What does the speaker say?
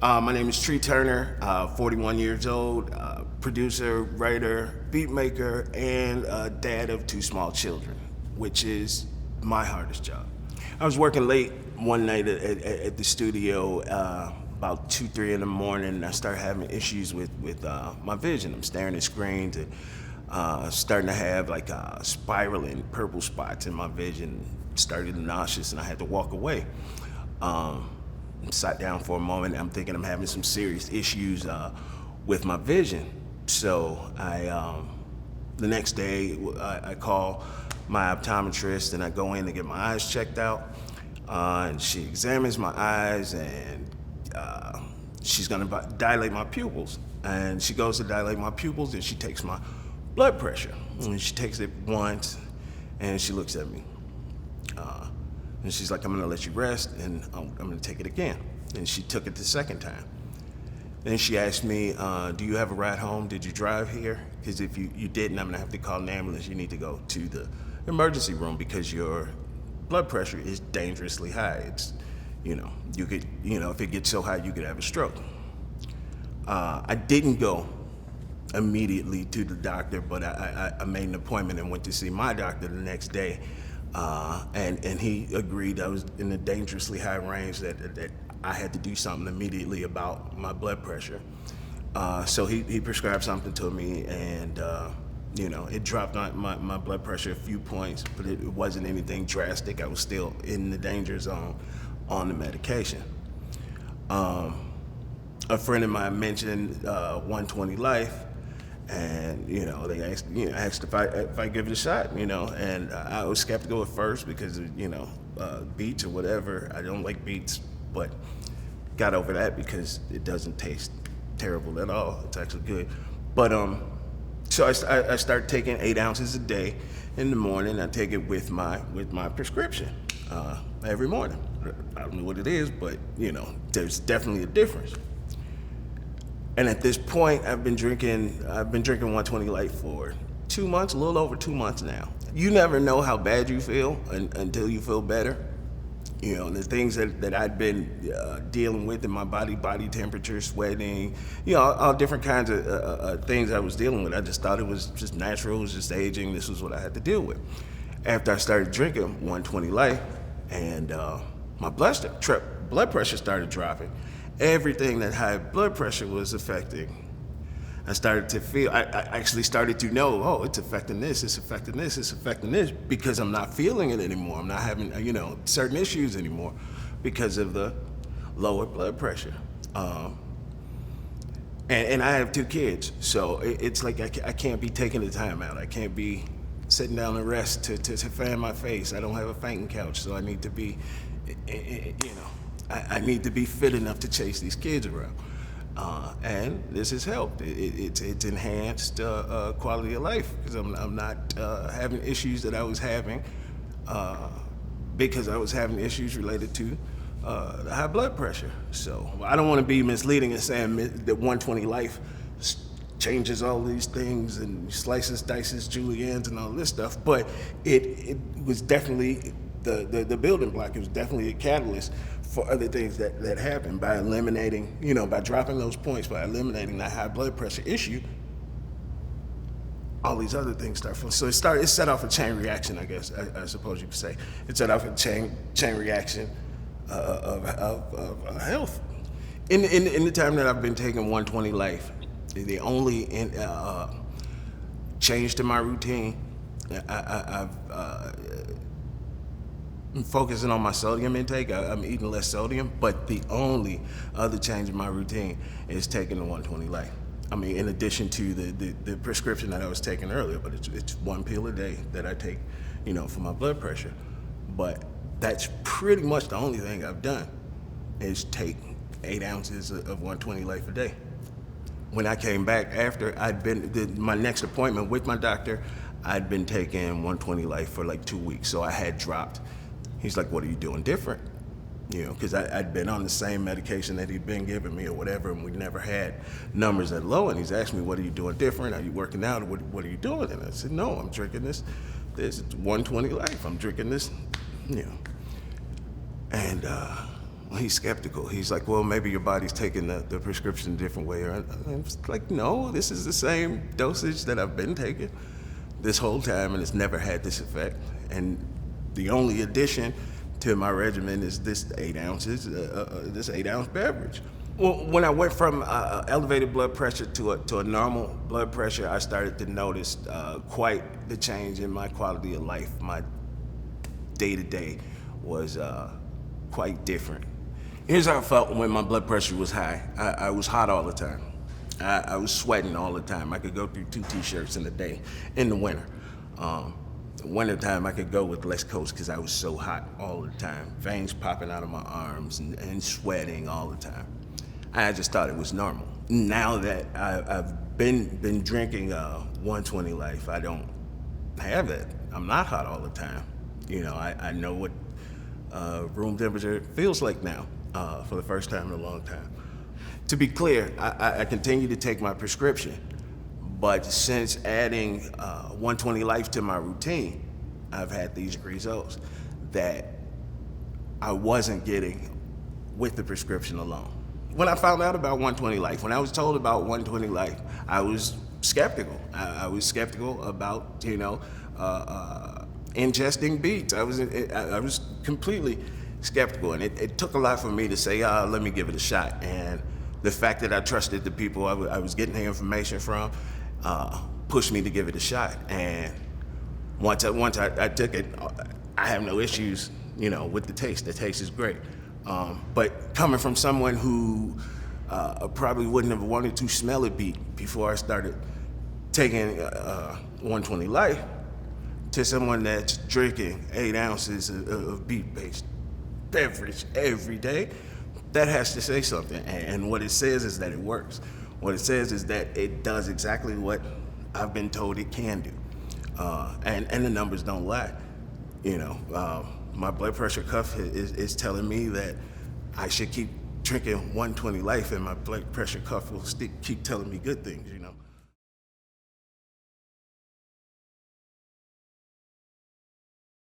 My name is Tree Turner, 41 years old, producer, writer, beat maker, and dad of two small children, which is my hardest job. I was working late one night at the studio, about 2, 3 in the morning, and I started having issues with my vision. I'm staring at screens and starting to have like spiraling purple spots in my vision, started nauseous, and I had to walk away. Sat down for a moment. I'm thinking I'm having some serious issues with my vision. So the next day, I call my optometrist and I go in to get my eyes checked out. And she examines my eyes and she's gonna dilate my pupils. And she goes to dilate my pupils and she takes my blood pressure. And she takes it once and she looks at me. And she's like, I'm gonna let you rest and I'm gonna take it again. And she took it the second time. Then she asked me, do you have a ride home? Did you drive here? Because if you didn't, I'm gonna have to call an ambulance. You need to go to the emergency room because your blood pressure is dangerously high. It's, you could, if it gets so high, you could have a stroke. I didn't go immediately to the doctor, but I made an appointment and went to see my doctor the next day. And he agreed I was in a dangerously high range that I had to do something immediately about my blood pressure. So he prescribed something to me and, it dropped my blood pressure a few points, but it wasn't anything drastic. I was still in the danger zone on the medication. A friend of mine mentioned 120 Life. And they asked if I give it a shot, and I was skeptical at first because of beets or whatever. I don't like beets, but got over that because it doesn't taste terrible at all. It's actually good. But so I start taking 8 ounces a day in the morning. I take it with my prescription every morning. I don't know what it is, but there's definitely a difference. And at this point, I've been drinking 120 Light for 2 months, a little over 2 months now. You never know how bad you feel until you feel better. The things that I'd been dealing with in my body temperature, sweating, all different kinds of things I was dealing with. I just thought it was just natural, it was just aging. This was what I had to deal with. After I started drinking 120 Light, and my blood pressure started dropping. Everything that high blood pressure was affecting, I started to feel, I actually started to know, oh, it's affecting this, it's affecting this, it's affecting this, because I'm not feeling it anymore. I'm not having, certain issues anymore because of the lower blood pressure. And I have 2 kids, so it's like I can't be taking the time out. I can't be sitting down and rest to fan my face. I don't have a fainting couch, so I need to be, I need to be fit enough to chase these kids around. And this has helped. It's enhanced quality of life because I'm not having issues that I was having because I was having issues related to the high blood pressure. So I don't want to be misleading in saying that 120 Life changes all these things and slices, dices, juliennes, and all this stuff, but it was definitely the building block. It was definitely a catalyst for other things that happened by eliminating, by dropping those points, by eliminating that high blood pressure issue. All these other things start from. So it set off a chain reaction, I guess. I suppose you could say it set off a chain reaction of health. In the time that I've been taking 120 Life, the only change to my routine, I'm focusing on my sodium intake. I'm eating less sodium, but the only other change in my routine is taking the 120 Light. I mean, in addition to the prescription that I was taking earlier, but it's 1 pill a day that I take, for my blood pressure. But that's pretty much the only thing I've done is take 8 ounces of 120 Light a day. When I came back after my next appointment with my doctor, I'd been taking 120 Light for like 2 weeks, so I had dropped. He's like, what are you doing different? Because I'd been on the same medication that he'd been giving me or whatever, and we never had numbers that low. And he's asked me, what are you doing different? Are you working out? What are you doing? And I said, no, I'm drinking this 120 Life. I'm drinking this, And He's skeptical. He's like, well, maybe your body's taking the prescription a different way. And I'm just like, no, this is the same dosage that I've been taking this whole time, and it's never had this effect. And the only addition to my regimen is this 8 ounces, this 8-ounce beverage. Well, when I went from elevated blood pressure to a normal blood pressure, I started to notice quite the change in my quality of life. My day-to-day was quite different. Here's how I felt when my blood pressure was high. I was hot all the time. I was sweating all the time. I could go through 2 t-shirts in a day in the winter. Wintertime, I could go with less coats because I was so hot all the time. Veins popping out of my arms and sweating all the time. I just thought it was normal. Now that I've been drinking 120 Life, I don't have that. I'm not hot all the time. You know, I know what room temperature feels like now for the first time in a long time. To be clear, I continue to take my prescription, but since adding 120 Life to my routine, I've had these results that I wasn't getting with the prescription alone. When I found out about 120 Life, when I was told about 120 Life, I was skeptical. I was skeptical about, ingesting beets. I was completely skeptical, and it took a lot for me to say, let me give it a shot. And the fact that I trusted the people I was getting the information from pushed me to give it a shot. And once I took it, I have no issues, with the taste. The taste is great. But coming from someone who probably wouldn't have wanted to smell a beet before I started taking 120 Life, to someone that's drinking 8 ounces of beet-based beverage every day, that has to say something. And what it says is that it works. What it says is that it does exactly what I've been told it can do. And the numbers don't lie. My blood pressure cuff is telling me that I should keep drinking 120 Life, and my blood pressure cuff will keep telling me good things.